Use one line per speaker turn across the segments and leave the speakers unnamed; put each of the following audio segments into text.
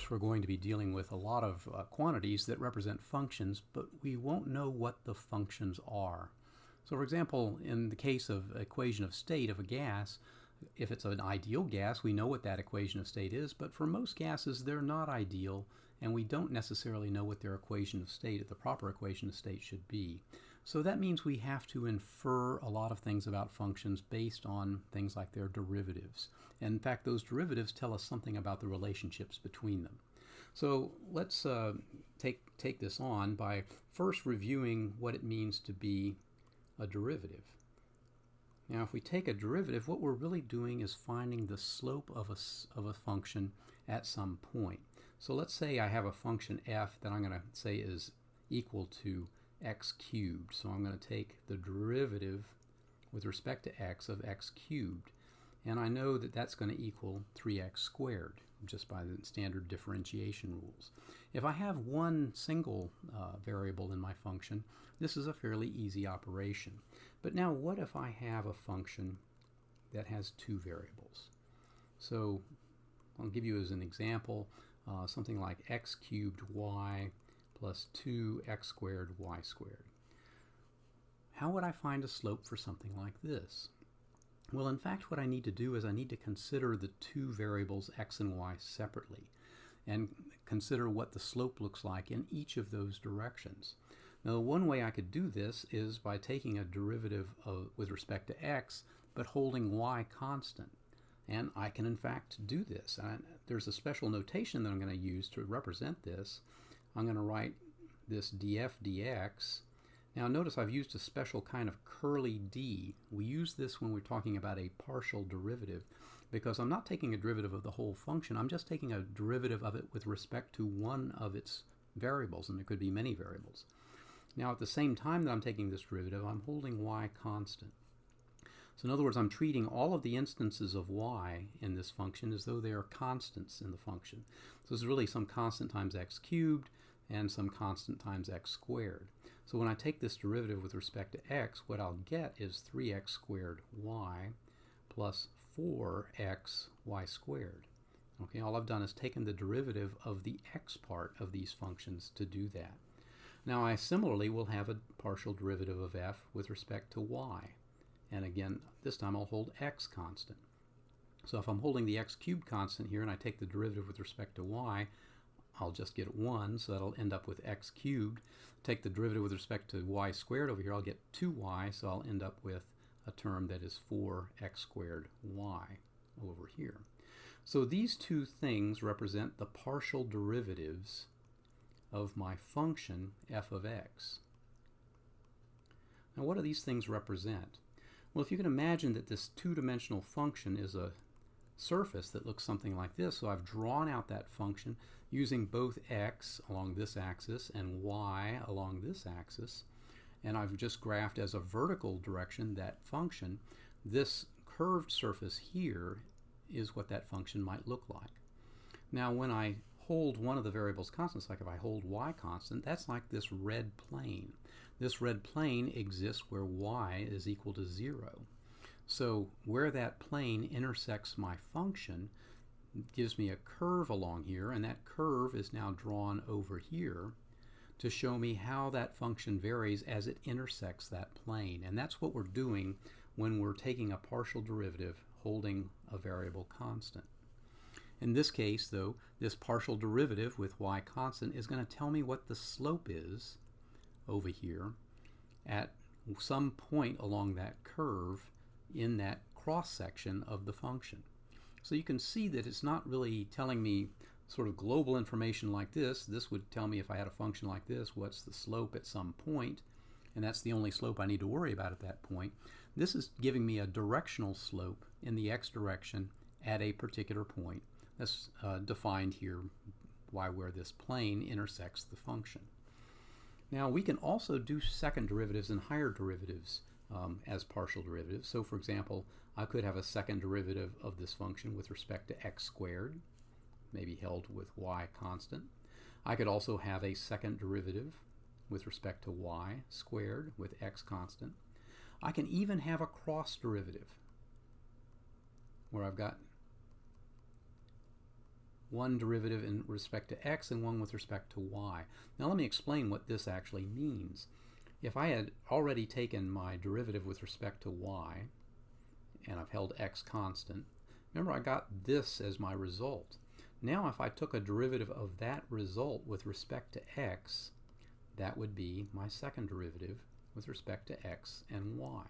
We're going to be dealing with a lot of quantities that represent functions, but we won't know what the functions are. So for example, in the case of equation of state of a gas, if it's an ideal gas, we know what that equation of state is, but for most gases, they're not ideal, and we don't necessarily know what their equation of state, the proper equation of state, should be. So that means we have to infer a lot of things about functions based on things like their derivatives. And in fact, those derivatives tell us something about the relationships between them. So let's take this on by first reviewing what it means to be a derivative. Now, if we take a derivative, what we're really doing is finding the slope of a function at some point. So let's say I have a function f that I'm going to say is equal to x cubed. So I'm going to take the derivative with respect to x of x cubed. And I know that that's going to equal 3x squared, just by the standard differentiation rules. If I have one single variable in my function, this is a fairly easy operation. But now what if I have a function that has two variables? So I'll give you as an example something like x cubed y plus 2x squared y squared. How would I find a slope for something like this? Well, in fact, what I need to do is I need to consider the two variables x and y separately and consider what the slope looks like in each of those directions. Now, one way I could do this is by taking a derivative with respect to x, but holding y constant. And I can, in fact, do this. There's a special notation that I'm going to use to represent this. I'm going to write this df dx. Now notice I've used a special kind of curly d. We use this when we're talking about a partial derivative because I'm not taking a derivative of the whole function. I'm just taking a derivative of it with respect to one of its variables, and there could be many variables. Now at the same time that I'm taking this derivative, I'm holding y constant. So in other words, I'm treating all of the instances of y in this function as though they are constants in the function. So this is really some constant times x cubed and some constant times x squared. So when I take this derivative with respect to x, what I'll get is 3x squared y plus 4x y squared. Okay, all I've done is taken the derivative of the x part of these functions to do that. Now I similarly will have a partial derivative of f with respect to y. And again, this time I'll hold x constant. So if I'm holding the x cubed constant here and I take the derivative with respect to y, I'll just get 1, so that'll end up with x cubed. Take the derivative with respect to y squared over here, I'll get 2y, so I'll end up with a term that is 4x squared y over here. So these two things represent the partial derivatives of my function f of x. Now what do these things represent? Well, if you can imagine that this two-dimensional function is a surface that looks something like this, so I've drawn out that function using both x along this axis and y along this axis, and I've just graphed as a vertical direction that function. This curved surface here is what that function might look like. Now when I hold one of the variables constant, like if I hold y constant, that's like this red plane. This red plane exists where y is equal to 0. So where that plane intersects my function gives me a curve along here, and that curve is now drawn over here to show me how that function varies as it intersects that plane. And that's what we're doing when we're taking a partial derivative holding a variable constant. In this case, though, this partial derivative with y constant is going to tell me what the slope is over here at some point along that curve in that cross section of the function. So you can see that it's not really telling me sort of global information like this. This would tell me if I had a function like this, what's the slope at some point, and that's the only slope I need to worry about at that point. This is giving me a directional slope in the x direction at a particular point. That's defined here by where this plane intersects the function. Now we can also do second derivatives and higher derivatives as partial derivatives. So for example, I could have a second derivative of this function with respect to x squared, maybe held with y constant. I could also have a second derivative with respect to y squared with x constant. I can even have a cross derivative where I've got one derivative in respect to x and one with respect to y. Now let me explain what this actually means. If I had already taken my derivative with respect to y, and I've held x constant, remember I got this as my result. Now if I took a derivative of that result with respect to x, that would be my second derivative with respect to x and y.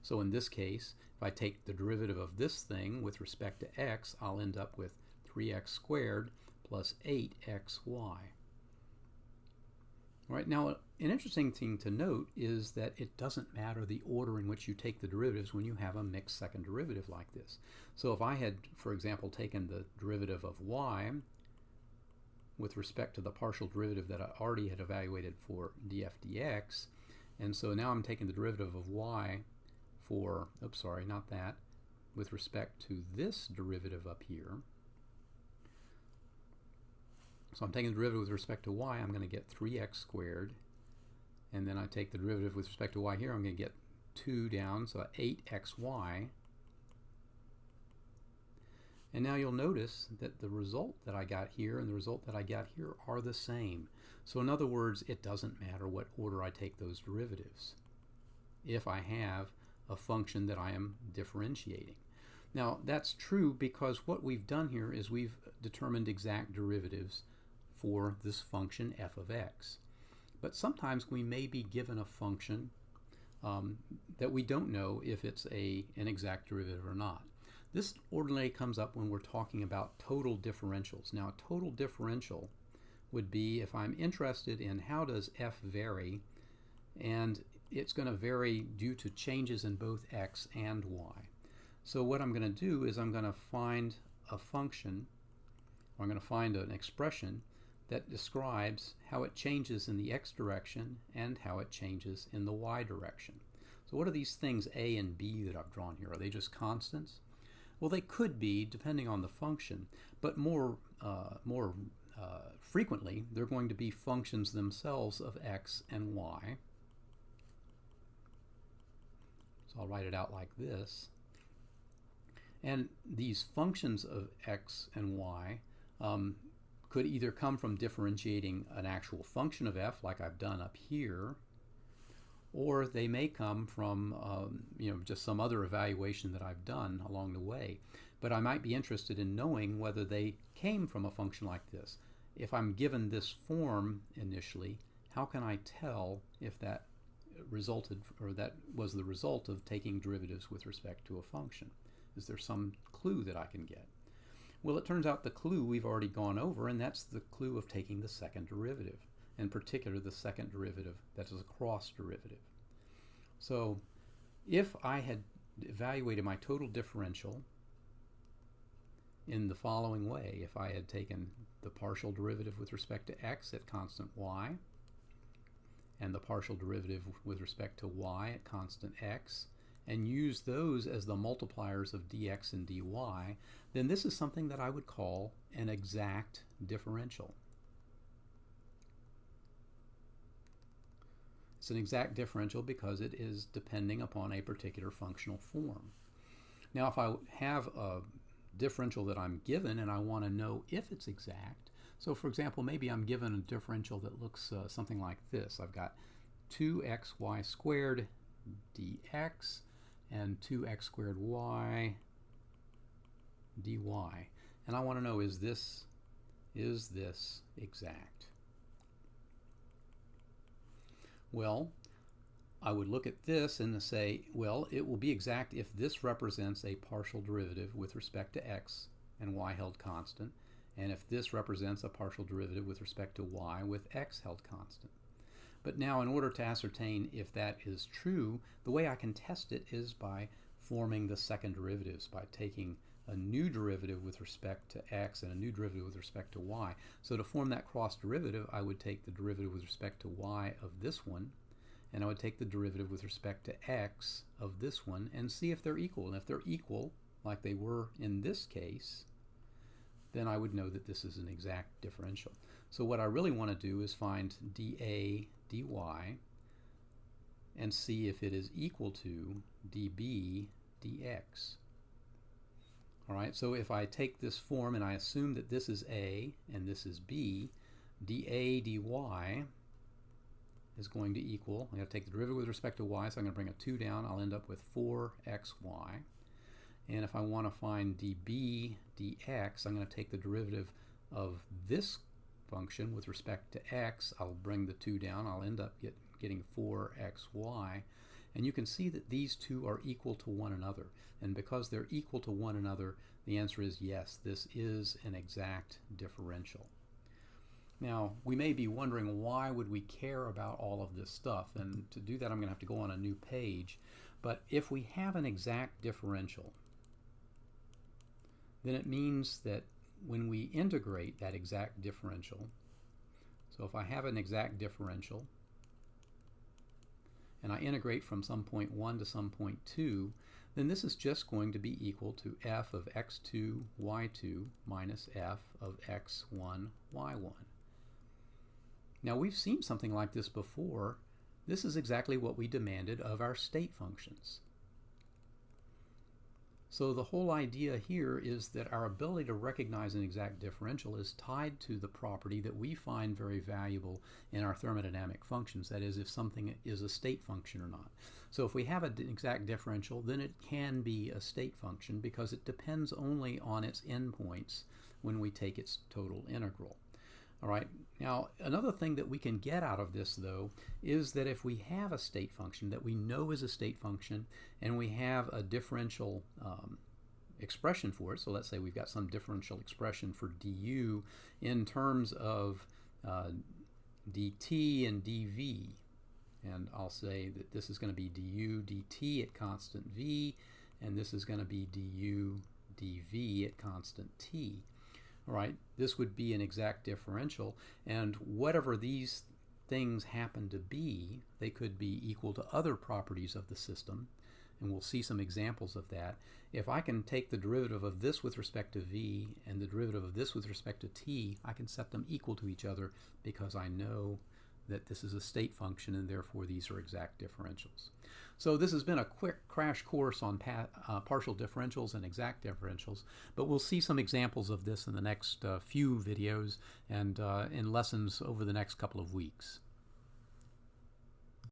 So in this case, if I take the derivative of this thing with respect to x, I'll end up with 3x squared plus 8xy. All right, now an interesting thing to note is that it doesn't matter the order in which you take the derivatives when you have a mixed second derivative like this. So if I had, for example, taken the derivative of y with respect to the partial derivative that I already had evaluated for df dx, and so now I'm taking the derivative of y for, oops, sorry, not that, with respect to this derivative up here. So I'm taking the derivative with respect to y, I'm going to get 3x squared, and then I take the derivative with respect to y here, I'm going to get 2 down, so 8xy. And now you'll notice that the result that I got here and the result that I got here are the same. So in other words, it doesn't matter what order I take those derivatives if I have a function that I am differentiating. Now that's true because what we've done here is we've determined exact derivatives for this function f of x. But sometimes we may be given a function that we don't know if it's an exact derivative or not. This ordinarily comes up when we're talking about total differentials. Now a total differential would be if I'm interested in how does f vary, and it's going to vary due to changes in both x and y. So what I'm going to do is I'm going to find a function, or I'm going to find an expression that describes how it changes in the x direction and how it changes in the y direction. So what are these things a and b that I've drawn here? Are they just constants? Well, they could be depending on the function, but more frequently they're going to be functions themselves of x and y. So I'll write it out like this. And these functions of x and y could either come from differentiating an actual function of f, like I've done up here, or they may come from just some other evaluation that I've done along the way. But I might be interested in knowing whether they came from a function like this. If I'm given this form initially, how can I tell if that resulted, or that was the result of taking derivatives with respect to a function? Is there some clue that I can get? Well, it turns out the clue we've already gone over, and that's the clue of taking the second derivative, in particular the second derivative that is a cross derivative. So if I had evaluated my total differential in the following way, if I had taken the partial derivative with respect to x at constant y, and the partial derivative with respect to y at constant x, and use those as the multipliers of dx and dy, then this is something that I would call an exact differential. It's an exact differential because it is depending upon a particular functional form. Now if I have a differential that I'm given and I want to know if it's exact, so for example maybe I'm given a differential that looks something like this. I've got 2xy squared dx and 2x squared y dy, and I want to know, is this exact? Well, I would look at this and say, well, it will be exact if this represents a partial derivative with respect to x and y held constant, and if this represents a partial derivative with respect to y with x held constant. But now in order to ascertain if that is true, the way I can test it is by forming the second derivatives, by taking a new derivative with respect to x and a new derivative with respect to y. So to form that cross derivative, I would take the derivative with respect to y of this one, and I would take the derivative with respect to x of this one and see if they're equal. And if they're equal, like they were in this case, then I would know that this is an exact differential. So what I really want to do is find dA dy and see if it is equal to dB dx. All right, so if I take this form and I assume that this is A and this is B, dA dy is going to equal, I'm going to take the derivative with respect to y, so I'm going to bring a 2 down. I'll end up with 4xy. And if I want to find dB dx, I'm going to take the derivative of this function with respect to x. I'll bring the 2 down. I'll end up getting 4xy. And you can see that these two are equal to one another. And because they're equal to one another, the answer is yes, this is an exact differential. Now, we may be wondering, why would we care about all of this stuff? And to do that, I'm going to have to go on a new page. But if we have an exact differential, then it means that when we integrate that exact differential, so if I have an exact differential, and I integrate from some point 1 to some point 2, then this is just going to be equal to f of x2, y2 minus f of x1, y1. Now, we've seen something like this before. This is exactly what we demanded of our state functions. So the whole idea here is that our ability to recognize an exact differential is tied to the property that we find very valuable in our thermodynamic functions. That is, if something is a state function or not. So if we have an exact differential, then it can be a state function because it depends only on its endpoints when we take its total integral. All right, now another thing that we can get out of this, though, is that if we have a state function that we know is a state function and we have a differential expression for it, so let's say we've got some differential expression for du in terms of dt and dv, and I'll say that this is going to be du dt at constant v, and this is going to be du dv at constant t. All right, this would be an exact differential, and whatever these things happen to be, they could be equal to other properties of the system, and we'll see some examples of that. If I can take the derivative of this with respect to v and the derivative of this with respect to t, I can set them equal to each other because I know that this is a state function and therefore these are exact differentials. So this has been a quick crash course on partial differentials and exact differentials, but we'll see some examples of this in the next few videos and in lessons over the next couple of weeks.